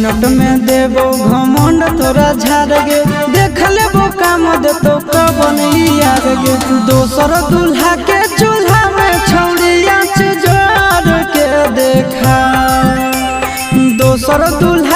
minute में देबो घमंड तोरा झाड़ गे देख लेबो काम दे तो कबन यार गे दोसर दूल्हा के चूल्हा में छौड़िया जोड़ के देखा दोसर दूल्हा